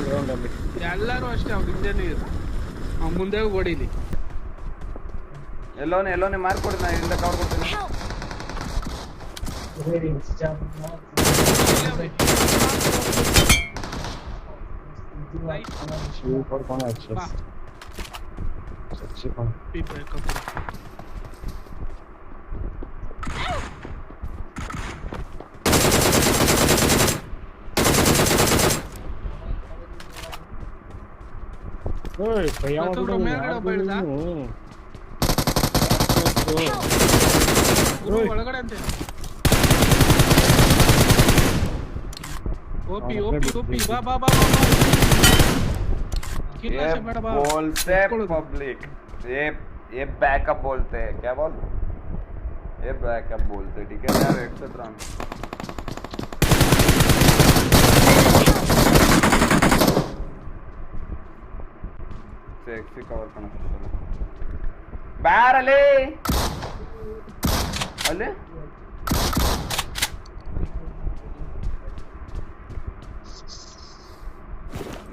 Ground ಅಲ್ಲಿ ಎಲ್ಲರೂ ಅಷ್ಟೇ ಅವ್ರು ಹಿಂದೆನೇ ಇರು ಮುಂದೆ ಹೊಡಿಲಿ ಎಲ್ಲೋನೆ ಮಾರ್ಕೊಡಿ ನಾ ಇಲ್ಲಿಂದ ಕವರ್ ಕೊಡ್ತೀನಿ ಒಳಗಡೆ ಅಂತೆ ओपी बा बा बा ये बोलते पब्लिक ये बैकअप बोलते हैं क्या बोल ये बैकअप बोलते ठीक है यार एक्सेट्रा सेक्सी कवर करना बाहर अले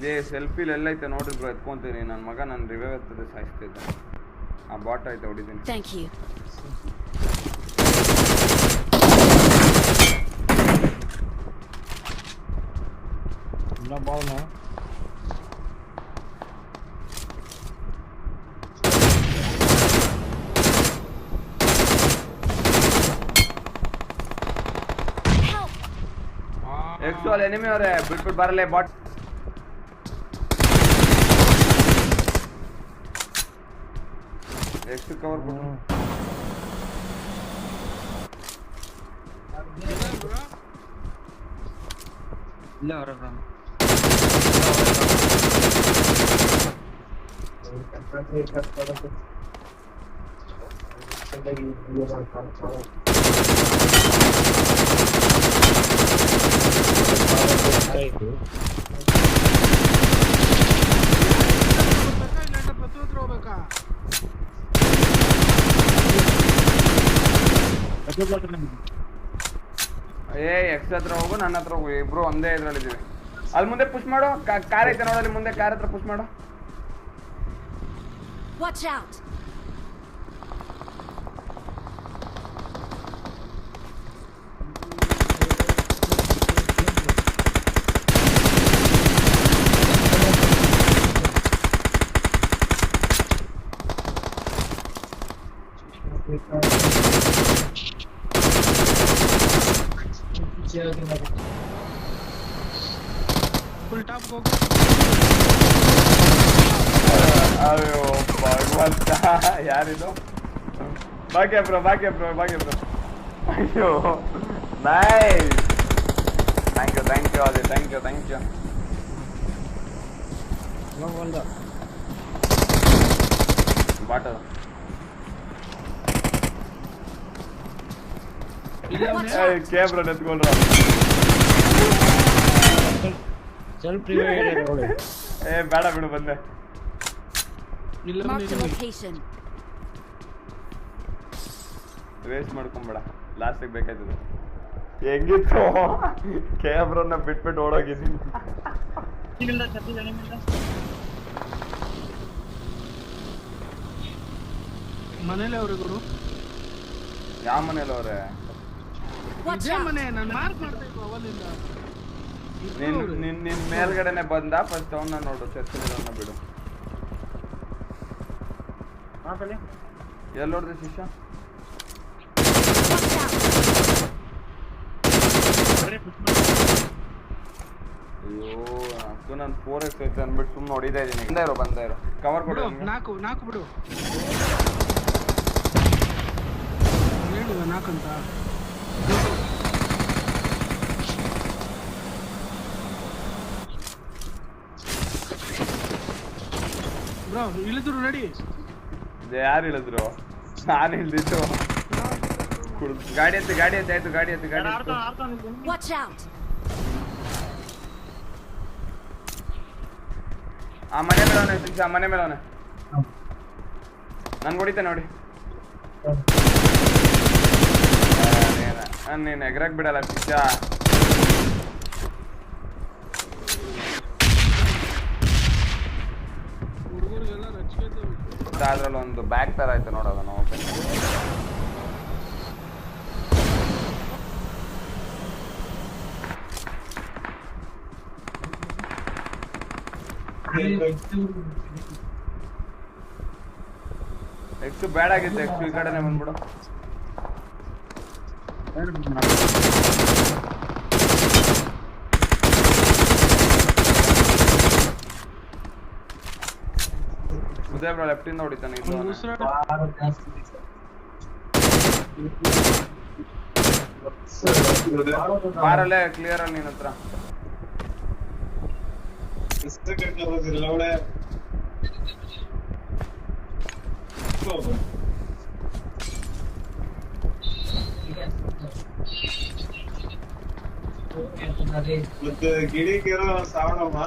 ये सेल्फी ಎಲ್ಲೈತೆ ನೋಡ್ರಿ ಬ್ರೋ ಎತ್ಕೊಂತೀನಿ ನನ್ನ ಮಗ ನನ್ನ ರಿವೈವ್ ಆಗ್ತದೆ ಸಾಯಿಸ್ತಿದ್ದೆ ಆ ಬಾಟ್ ಐತೆ ಹೊಡಿತೀನಿ ಥ್ಯಾಂಕ್ ಯು ಇಲ್ಲ ಬಾಲ್ನ एक्चुअल एनिमी हो रहा है बिल्कुल बरले बॉट एक्स कवर करो ಇಲ್ಲ ಹೊರಗ ಏ ಎಕ್ಸ್ ಹತ್ರ ಹೋಗು ನನ್ನ ಹತ್ರ ಹೋಗು ಇಬ್ರು ಒಂದೇ ಇದ್ರಲ್ಲಿದ್ದೀವಿ ಅಲ್ಲಿ ಮುಂದೆ ಪುಷ್ ಮಾಡು ಕಾರ್ ಐತೆ ನೋಡಲ್ಲಿ ಮುಂದೆ ಕಾರ್ ಹತ್ರ ಪುಷ್ ಮಾಡು ವಾಚ್ ಔಟ್ ಫುಲ್ ಟಾಪ್ ಹೋಗು ಅಯ್ಯೋ ಭಗವಂತ ಯಾರಿದು ಭಾಗ್ಯ ಬ್ರೋ ಅಯ್ಯೋ ನೈಸ್ ಥ್ಯಾಂಕ್ ಯು ಅದೇ ಥ್ಯಾಂಕ್ ಯು ಬಾಟ ಕ್ಯಾಮ್ರಾ ಎತ್ಕೊಂಡ್ರ ಸ್ವಲ್ಪ ನೋಡಿ ಏ ಬೇಡ ಬಿಡು ಬಂದೆ ಮಾರ್ಕ್ ದ ಲೊಕೇಶನ್ ವೇಸ್ಟ್ ಮಾಡ್ಕೊಂಬೇಡ ಲಾಸ್ಟಿಗೆ ಬೇಕಾಯ್ತದೆ ಹೆಂಗಿತ್ತು ಕ್ಯಾಮ್ರಾನ ಬಿಟ್ಬಿಟ್ಟು ಓಡೋಗಿದ್ದೀನಿ ಮನೇಲಿ ಅವ್ರೆ ಗುರು ಯಾವ ಮನೇಲಿ ಅವ್ರೆ ಇದೇ ಮನೆ ನಾನು ಮಾರ್ಕ್ ಮಾಡ್ತಾ ಇದ್ದೆ ಅವಲಿಂದ ನಿನ್ ಮೇಲ್ಗಡೆನೆ ಬಂದ ಫಸ್ಟ್ ಅವನ್ನ ನೋಡು ಚರ್ಚಿನ ಬಿಡು ಎಲ್ಲಿ ನೋಡಿದೆ ಶಿಷ್ಯ ಅಯ್ಯೋ ಅಕ್ಕ ನಾನು 4x ಐತೆ ಅಂದ್ಬಿಟ್ಟು ಸುಮ್ಮನೆ ಹೊಡಿತಾ ಇದೀನಿ ಬಂದ ಇರೋ ಕವರ್ ಕೊಡು ನಾಲ್ಕು ಬಿಡು ಹೇಳು 4 ಅಂತ ಬ್ರೋ ಇಳಿದ್ರು ರೆಡಿ ಯಾರು ಇಳಿದ್ರು ನಾನು ಇಳ್ದಿದ್ದು ಗಾಡಿ ಹತ್ತಿ ಆಯ್ತು ಗಾಡಿ ಹತ್ತಿ ವಾಚ್ ಔಟ್ ಆ ಮನೆ ಮೇಲೆ ಅವನೇ ಶಿಕ್ಷ ಮನೆ ಮೇಲೆ ಅವನೇ ನನ್ಗೆ ಹೊಡಿತೆ ನೋಡಿ ನೀನು ಎಗ್ರಕ್ ಬಿಡಲ್ಲ ಶಿಕ್ಷ ಆಯ್ತಾ ಅದ್ರಲ್ಲಿ ಒಂದು ಬ್ಯಾಗ್ ತರ ಆಯ್ತು ನೋಡೋದನ್ನ ಓಪನ್ ಎಕ್ಸು ಬ್ಯಾಡ್ ಆಗಿತ್ತು ಎಕ್ಸು ಈ ಕಡೆನೆ ಬಂದ್ಬಿಡು ಉದಯ ಬ್ರೋ ಲೆಫ್ಟ್ ಇಂದ ಹೊಡಿತಾನೆ ಇದು ಬಾರಲ್ಲೇ ಕ್ಲಿಯರ್ ಅಲ್ಲಿ ನಿನ್ನ ಹತ್ರ ಮತ್ತೆ ಗಿಡಿಗಿರೋ ಸಾವಣಮ್ಮ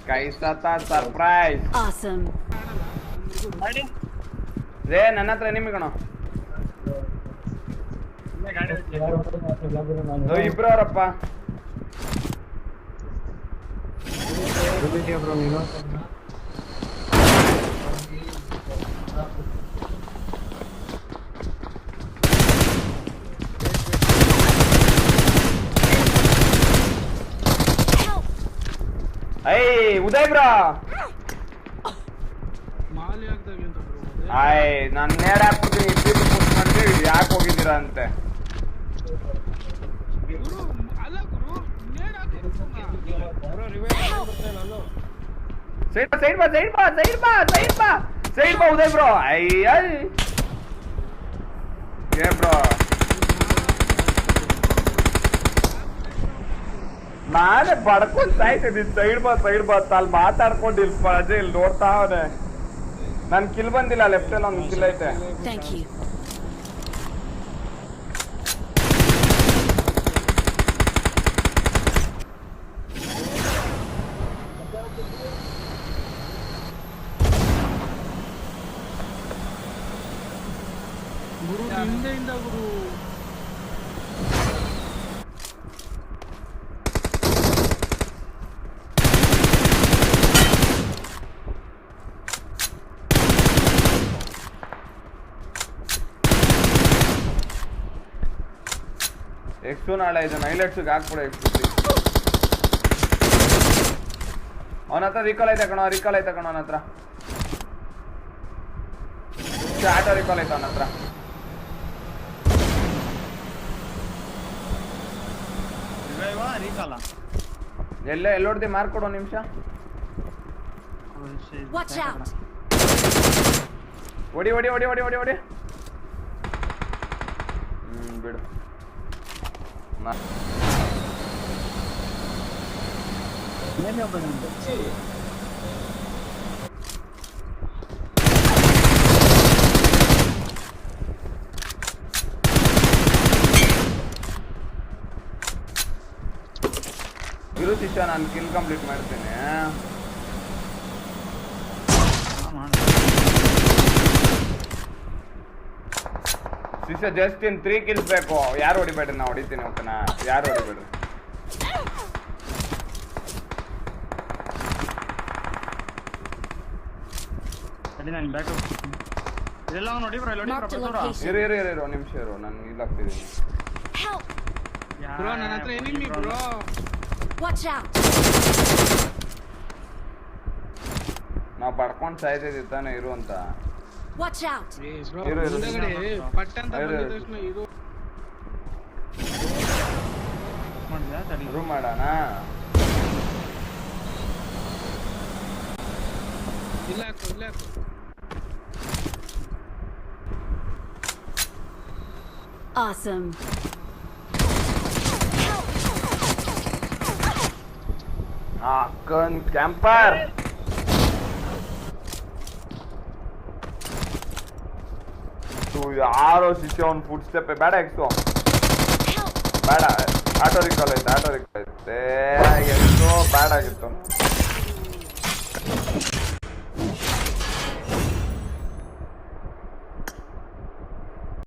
कैसा था सरप्राइज Awesome. ರೇ ನನ್ನ ಹತ್ರ ಎನಿಮಿ ಕಣ ಇಬ್ರು ಅವರಪ್ಪ ಐ ಉದಯ್ ಬ್ರೋ ಮಾಲಿ ಆಗ್ದಾಗ ಅಂತ bro. ಆಯ್ ನಾನು ನೇಡ್ ಹಾಕ್ಬಿಡ್ತೀನಿ ಇಬ್ರು ಪುಷ್ ಮಾಡಿದ್ರೆ ಯಾಕೆ ಹೋಗಿದ್ದೀರಾ ಅಂತೆ ಗುರು ಅಲ್ಲ ಗುರು ನೇಡ್ ಹಾಕು ಸೈಡ್ ಬಾ ಉದಯ್ ಬ್ರೋ ಅಯ್ಯ ಏ ಬ್ರೋ ನಾನೇ ಬಡ್ಕೊಂಡ್ ಸಾಯ್ತಿದ್ದೀನಿ ಸೈಡ್ ಬಾ ಅಲ್ಲಿ ಮಾತಾಡ್ಕೊಂಡು ಇಲ್ಲಿ ಪಜೆ ಇಲ್ಲಿ ನೋಡ್ತಾ ಅವನೆ ನನ್ ಕಿಲ್ ಬಂದಿಲ್ಲ ಲೆಫ್ಟ್ ಅಲ್ಲಿ ಒಂದು ಕಿಲ್ ಐತೆ Thank you. ಗುರು ಹಿಂದೆಯಿಂದ ಗುರು ಎಕ್ಸು ನಾಳೆ ಇದು ನೈಲೆಟ್ಸ್ಗೆ ಹಾಕ್ಬಿಡ ಎಕ್ಸು ಅವನ ಹತ್ರ ರಿಕಾಲ್ ಐತೆ ಕಣೋ ಅವನ ಹತ್ರ ಆಟೋ ರಿಕಾಲ್ ಐತೆ ಅವನ ಹತ್ರ ಎಲ್ಲಿ ಹೊಡ್ದಿ ಮಾರ್ಕ್ ಕೊಡೋ ನಿಮಿಷ Watch out. ಹೊಡಿ ಬಿಡು ಇರು ಶಿಷ್ಯ ನಾನು ಕಿಲ್ ಕಂಪ್ಲೀಟ್ ಮಾಡ್ತೇನೆ ಶಿಷ್ಯ ಜಸ್ಟ್ ಇನ್ 3 kills ಬೇಕು ಯಾರು ಹೊಡಿಬೇಡ್ರಿ ನಾ ಹೊಡಿತೀನಿ ಓಕೆನಾ ಯಾರು ಹೊಡಿಬೇಡ್ರಿ Marked a location. ಇರು ನಿಮಿಷ ಇರು ನಾನು ಇಲ್ಲಾಗ್ತಿದ್ದೀನಿ Help. ಬ್ರೋ ನನ್ನ ಹತ್ರ ಎನಿಮಿ ಬ್ರೋ Watch out. ನಾವು ಪಡ್ಕೊಂಡು ಸಾಯ್ತಿದ್ವಿ ತಾನೆ ಇರು ಅಂತ Watch out. ಬ್ರೋ ಇರು. ಮುಂದಗಡೆ ಪಟ್ ಅಂತ ಇರು. ಬಂದಿದ ತಕ್ಷಣ ಇದು ಶುರು ಮಾಡೋಣ ಇಲ್ಲ ಹಾಕು Awesome. ಹಾಕನ್ ಕ್ಯಾಂಪರ್ ಯಾರೋ ಶಿಷ್ಯ ಒಂದು ಫುಡ್ ಸ್ಟೆಪ್ ಬೇಡ ಎಕ್ಸು ಬೇಡ ಆಟೋ ರಿಕಾಲ್ ಐತೆ ಎಷ್ಟೋ ಬ್ಯಾಡ್ ಆಗಿತ್ತು